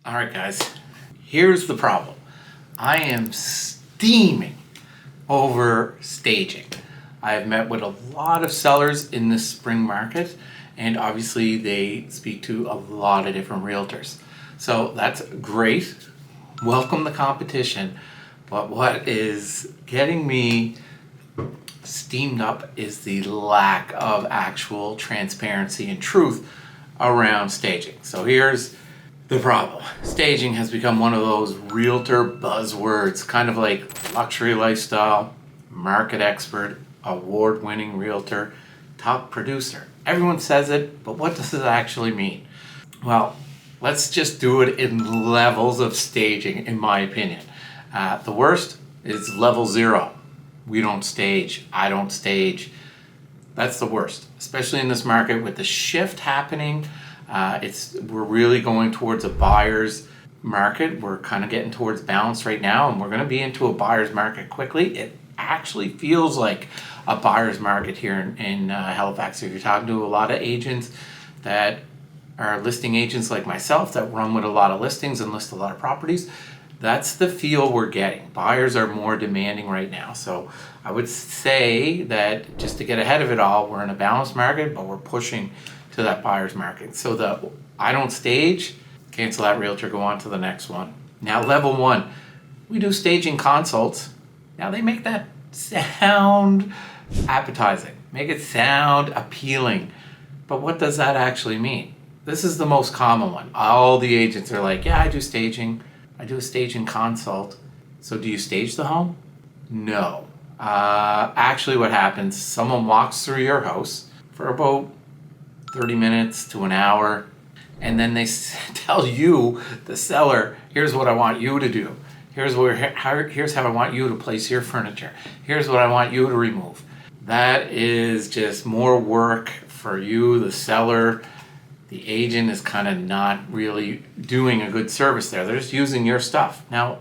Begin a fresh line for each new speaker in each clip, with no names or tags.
All right, guys, here's the problem. I am steaming over staging. I have met with a lot of sellers in this spring market, and obviously they speak to a lot of different realtors. So that's great. Welcome the competition. But what is getting me steamed up is the lack of actual transparency and truth around staging. So here's the problem. Staging has become one of those realtor buzzwords, kind of like luxury lifestyle, market expert, award-winning realtor, top producer. Everyone says it, but what does it actually mean? Well, let's just do it in levels of staging, in my opinion. The worst is level 0. We don't stage. I don't stage. That's the worst, especially in this market with the shift happening. We're really going towards a buyer's market. We're kind of getting towards balance right now, and we're going to be into a buyer's market quickly. It actually feels like a buyer's market here in Halifax. If you're talking to a lot of agents that are listing agents like myself that run with a lot of listings and list a lot of properties, that's the feel we're getting. Buyers are more demanding right now. So I would say that just to get ahead of it all, we're in a balanced market, but we're pushing to that buyer's market. So the I don't stage, cancel that realtor, go on to the next one. Now level 1, we do staging consults. Now they make that sound appetizing, make it sound appealing. But what does that actually mean? This is the most common one. All the agents are like, yeah, I do staging. I do a staging consult. So do you stage the home? No. Actually what happens, someone walks through your house for about 30 minutes to an hour, and then they tell you, the seller, here's what I want you to do. Here's how I want you to place your furniture. Here's what I want you to remove. That is just more work for you, the seller. The agent is kind of not really doing a good service there. They're just using your stuff. Now,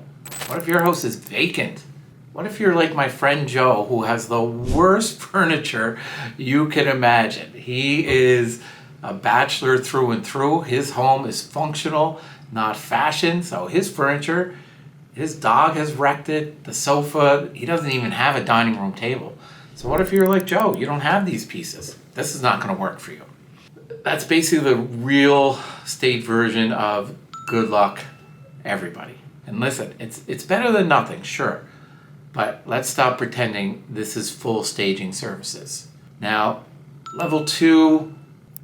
what if your house is vacant? What if you're like my friend Joe, who has the worst furniture you can imagine? He is a bachelor through and through. His home is functional, not fashion. So his furniture, his dog has wrecked it, the sofa, he doesn't even have a dining room table. So what if you're like Joe? You don't have these pieces. This is not going to work for you. That's basically the real stage version of good luck, everybody. And listen, it's better than nothing, sure. But let's stop pretending this is full staging services. Now, level 2,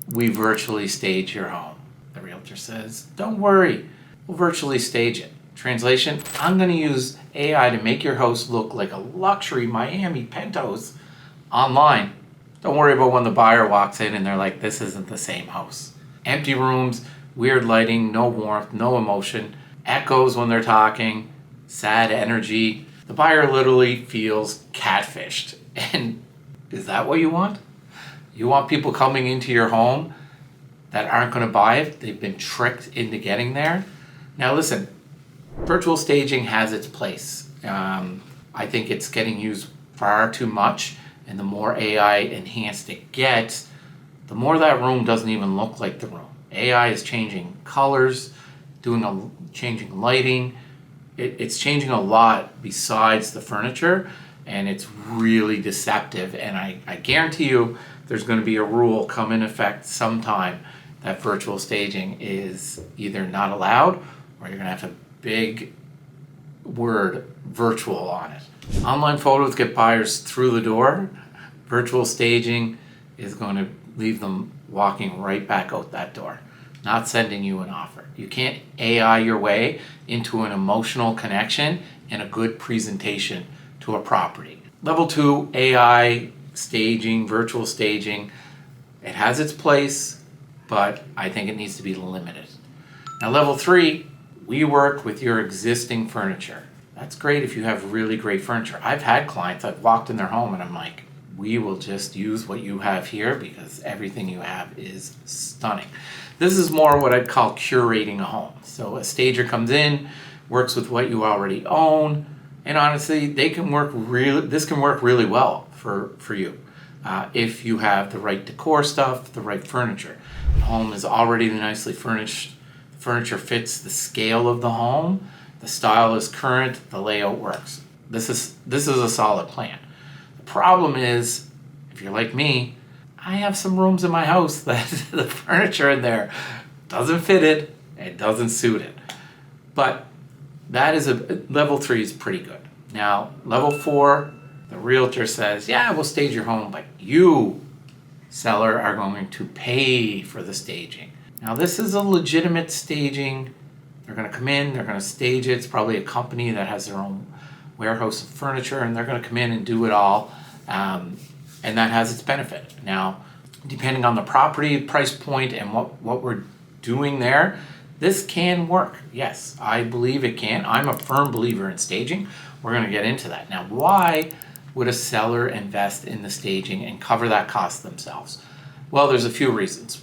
we virtually stage your home. The realtor says, don't worry, we'll virtually stage it. Translation, I'm going to use AI to make your house look like a luxury Miami penthouse online. Don't worry about when the buyer walks in and they're like, this isn't the same house. Empty rooms, weird lighting, no warmth, no emotion, echoes when they're talking, sad energy. The buyer literally feels catfished. And is that what you want? You want people coming into your home that aren't going to buy it? They've been tricked into getting there. Now listen, virtual staging has its place. I think it's getting used far too much. And the more AI enhanced it gets, the more that room doesn't even look like the room. AI is changing colors, changing lighting. It's changing a lot besides the furniture, and it's really deceptive. And I guarantee you there's going to be a rule come in effect sometime that virtual staging is either not allowed, or you're going to have a big word virtual on it. Online photos get buyers through the door. Virtual staging is going to leave them walking right back out that door, not sending you an offer. You can't AI your way into an emotional connection and a good presentation to a property. Level 2, AI staging, virtual staging, it has its place, but I think it needs to be limited. Now level 3, we work with your existing furniture. That's great if you have really great furniture. I've had clients, I've walked in their home and I'm like, we will just use what you have here because everything you have is stunning. This is more what I'd call curating a home. So a stager comes in, works with what you already own, and honestly, this can work really well for you. If you have the right decor stuff, the right furniture. The home is already nicely furnished. furniture fits the scale of the home, the style is current, the layout works. This is a solid plan. The problem is, if you're like me, I have some rooms in my house that the furniture in there doesn't fit it, it doesn't suit it. But that is level 3 is pretty good. Now, level 4, the realtor says, yeah, we'll stage your home, but you, seller, are going to pay for the staging. Now, this is a legitimate staging. They're going to come in, they're going to stage it. It's probably a company that has their own warehouse of furniture, and they're going to come in and do it all. And that has its benefit. Now, depending on the property, price point, and what we're doing there, this can work. Yes, I believe it can. I'm a firm believer in staging. We're going to get into that. Now, why would a seller invest in the staging and cover that cost themselves? Well, there's a few reasons.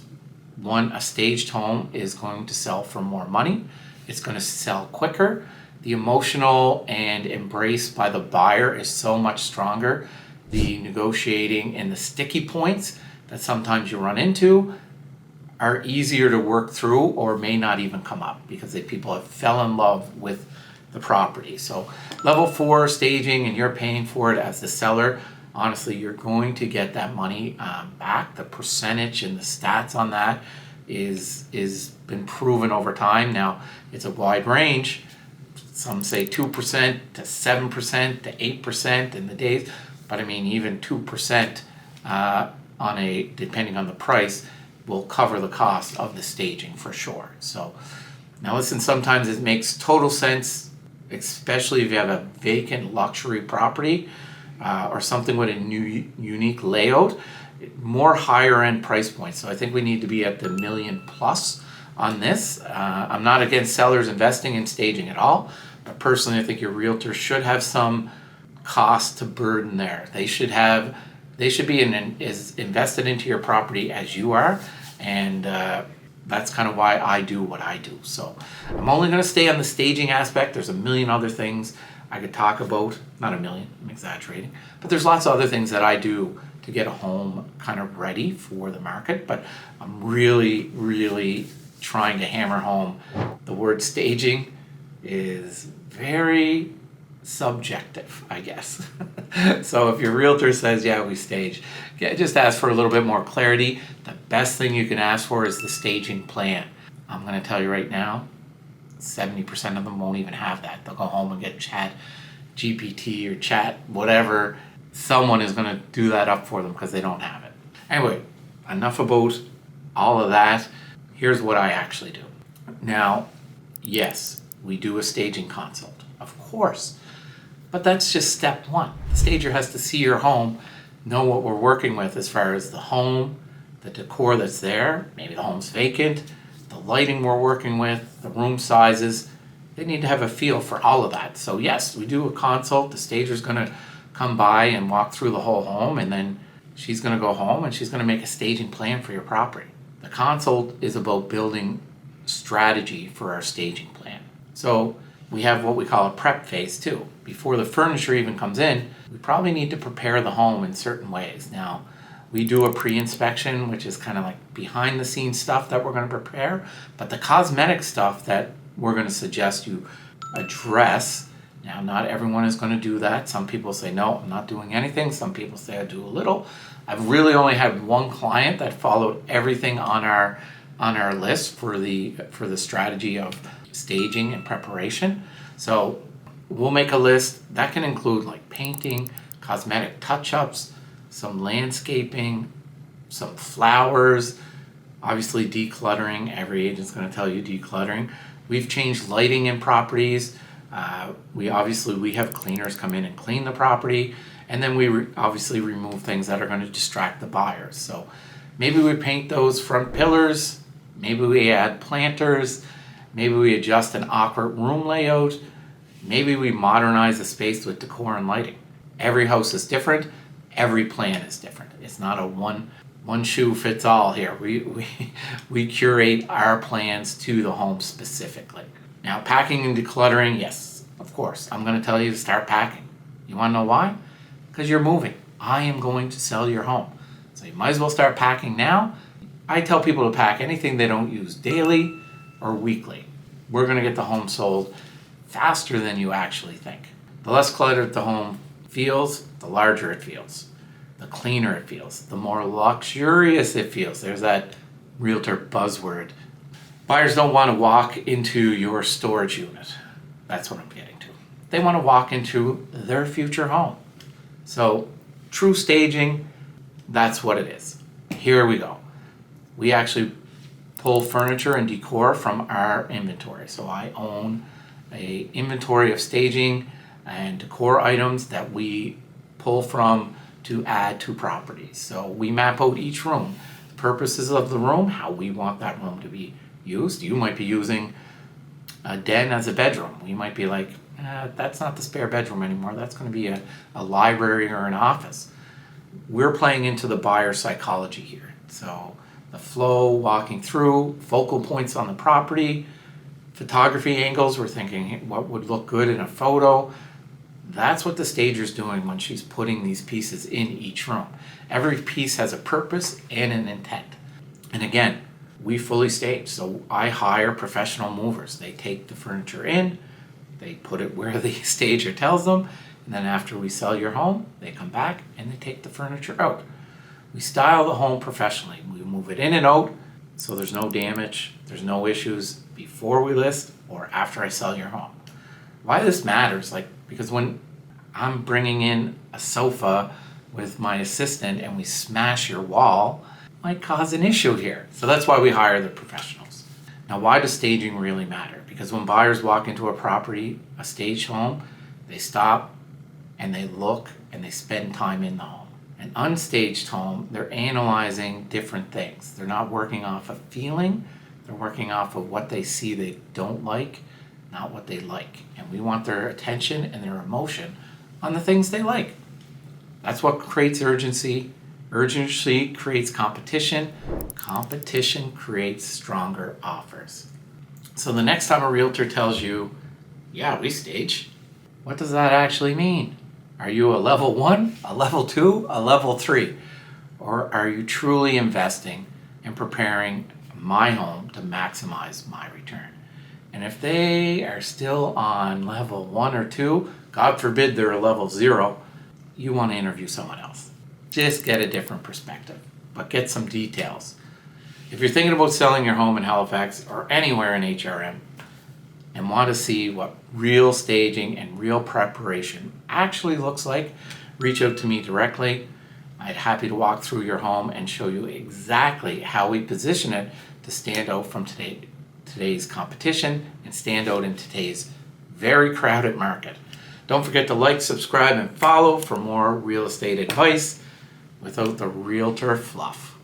One, a staged home is going to sell for more money. It's going to sell quicker. The emotional and embrace by the buyer is so much stronger. The negotiating and the sticky points that sometimes you run into are easier to work through or may not even come up because people have fell in love with the property. So level 4 staging, and you're paying for it as the seller. Honestly, you're going to get that money back. The percentage and the stats on that is been proven over time. Now, it's a wide range. Some say 2% to 7% to 8% in the days, but I mean even 2% depending on the price will cover the cost of the staging for sure. So now listen, sometimes it makes total sense, especially if you have a vacant luxury property or something with a new unique layout, more higher end price points. So I think we need to be at the $1 million plus on this. I'm not against sellers investing in staging at all, but personally I think your realtor should have some cost to burden there. They should be as invested into your property as you are, and that's kind of why I do what I do. So I'm only going to stay on the staging aspect. There's a million other things I could talk about. Not a million, I'm exaggerating, but there's lots of other things that I do to get a home kind of ready for the market. But I'm really trying to hammer home the word staging is very subjective, I guess. So if your realtor says, yeah, we stage, just ask for a little bit more clarity. The best thing you can ask for is the staging plan. I'm going to tell you right now, 70% of them won't even have that. They'll go home and get Chat GPT or Chat whatever. Someone is going to do that up for them because they don't have it. Anyway, enough about all of that. Here's what I actually do. Now, yes, we do a staging consult, of course. But that's just step 1. The stager has to see your home, know what we're working with as far as the home, the decor that's there, maybe the home's vacant, the lighting we're working with, the room sizes. They need to have a feel for all of that. So yes, we do a consult. The stager's going to come by and walk through the whole home, and then she's going to go home and she's going to make a staging plan for your property. The consult is about building strategy for our staging plan. So we have what we call a prep phase too. Before the furniture even comes in, we probably need to prepare the home in certain ways. Now, we do a pre-inspection, which is kind of like behind the scenes stuff that we're going to prepare, but the cosmetic stuff that we're going to suggest you address. Now, not everyone is going to do that. Some people say, no, I'm not doing anything. Some people say I do a little. I've really only had one client that followed everything on our list for the strategy of staging and preparation. So we'll make a list that can include like painting, cosmetic touch-ups, some landscaping, some flowers, obviously decluttering. Every agent's going to tell you decluttering. We've changed lighting in properties. We have cleaners come in and clean the property, and then we obviously remove things that are going to distract the buyers. So maybe we paint those front pillars, maybe we add planters, maybe we adjust an awkward room layout, maybe we modernize the space with decor and lighting. Every house is different, every plan is different. It's not a one shoe fits all here. We curate our plans to the home specifically. Now, packing and decluttering, yes, of course. I'm going to tell you to start packing. You want to know why? Because you're moving. I am going to sell your home. So you might as well start packing now. I tell people to pack anything they don't use daily, or weekly. We're going to get the home sold faster than you actually think. The less cluttered the home feels, the larger it feels, the cleaner it feels, the more luxurious it feels. There's that realtor buzzword. Buyers don't want to walk into your storage unit. That's what I'm getting to. They want to walk into their future home. So true staging, that's what it is. Here we go. We actually pull furniture and decor from our inventory. So I own an inventory of staging and decor items that we pull from to add to properties. So we map out each room, purposes of the room, how we want that room to be used. You might be using a den as a bedroom. We might be like, that's not the spare bedroom anymore. That's going to be a library or an office. We're playing into the buyer psychology here. So the flow, walking through, focal points on the property, photography angles, we're thinking what would look good in a photo. That's what the stager's doing when she's putting these pieces in each room. Every piece has a purpose and an intent. And again, we fully stage. So I hire professional movers. They take the furniture in, they put it where the stager tells them, and then after we sell your home, they come back and they take the furniture out. We style the home professionally. We move it in and out so there's no damage, there's no issues before we list or after I sell your home. Why this matters, because when I'm bringing in a sofa with my assistant and we smash your wall, might cause an issue here. So that's why we hire the professionals. Now, why does staging really matter? Because when buyers walk into a property, a staged home, they stop and they look and they spend time in the home. An unstaged home, they're analyzing different things. They're not working off a feeling, they're working off of what they see they don't like, not what they like. And we want their attention and their emotion on the things they like. That's what creates urgency. Urgency creates competition. Competition creates stronger offers. So the next time a realtor tells you, yeah, we stage, what does that actually mean? Are you a level 1, a level 2, a level 3? Or are you truly investing and preparing my home to maximize my return? And if they are still on level 1 or 2, God forbid they're a level 0, you want to interview someone else. Just get a different perspective, but get some details. If you're thinking about selling your home in Halifax or anywhere in HRM and want to see what real staging and real preparation actually looks like, reach out to me directly. I'd happy to walk through your home and show you exactly how we position it to stand out from today's competition and stand out in today's very crowded market. Don't forget to like, subscribe, and follow for more real estate advice without the realtor fluff.